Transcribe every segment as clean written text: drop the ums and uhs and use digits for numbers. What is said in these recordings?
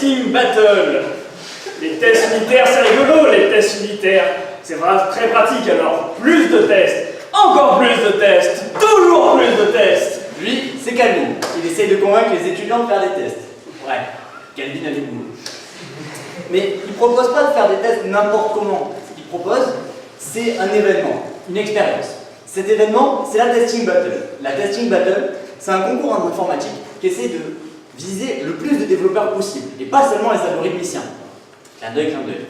testing battle. Les tests unitaires, c'est rigolo, les tests unitaires. C'est vraiment très pratique alors. Plus de tests, encore plus de tests, toujours plus de tests. Lui, c'est Calvin. Il essaye de convaincre les étudiants de faire des tests. Ouais, Calvin a du boulot. Mais il ne propose pas de faire des tests n'importe comment. Ce qu'il propose, c'est un événement, une expérience. Cet événement, c'est la Testing Battle. La Testing Battle, c'est un concours en informatique qui essaie de viser le plus de développeurs possible, et pas seulement les algorithmiciens. Clin d'œil, clin d'œil.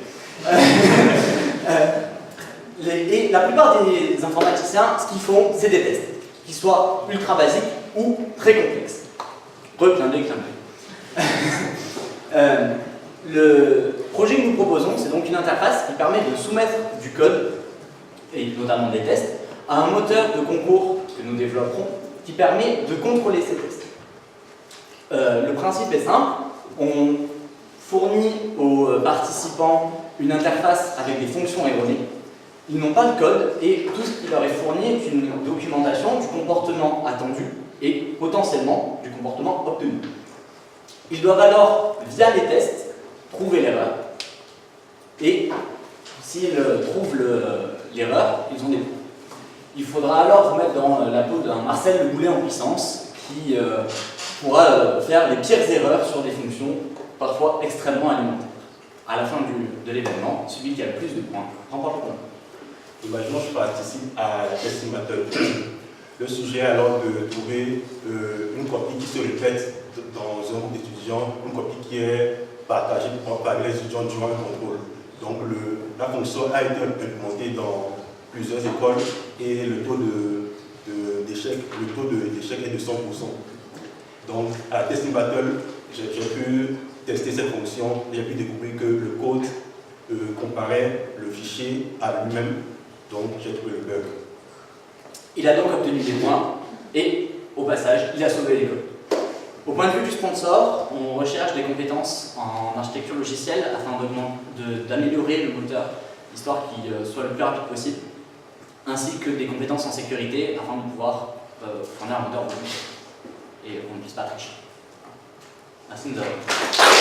Et la plupart des informaticiens, ce qu'ils font, c'est des tests, qui soient ultra basiques ou très complexes. Clin d'œil, clin d'œil. Le projet que nous proposons, c'est donc une interface qui permet de soumettre du code, et notamment des tests, à un moteur de concours que nous développerons, qui permet de contrôler ces tests. Le principe est simple, on fournit aux participants une interface avec des fonctions erronées. Ils n'ont pas de code et tout ce qui leur est fourni est une documentation du comportement attendu et potentiellement du comportement obtenu. Ils doivent alors, via les tests, trouver l'erreur. Et s'ils trouvent l'erreur, ils ont des points. Il faudra alors vous mettre dans la peau d'un Marcel Le Boulet en puissance qui pourra faire les pires erreurs sur des fonctions parfois extrêmement alimentaires. À la fin de l'événement, celui qui a le plus de points remporte le point. Imaginons que je participe à la Testing Battle. Le sujet est alors de trouver une copie qui se répète dans un groupe d'étudiants, une copie qui est partagée par les étudiants durant le contrôle. Donc la fonction a été implémentée dans plusieurs écoles et le taux d'échec est de 100%. Donc à la Testing Battle, j'ai pu tester cette fonction et j'ai pu découvrir que le code comparait le fichier à lui-même. Donc j'ai trouvé le bug. Il a donc obtenu des points et, au passage, il a sauvé l'école. Au point de vue du sponsor, on recherche des compétences en architecture logicielle afin d'améliorer le moteur, histoire qu'il soit le plus rapide possible, ainsi que des compétences en sécurité afin de pouvoir fournir un moteur robuste et qu'on ne puisse pas tricher. Merci de nous avoir écoutés.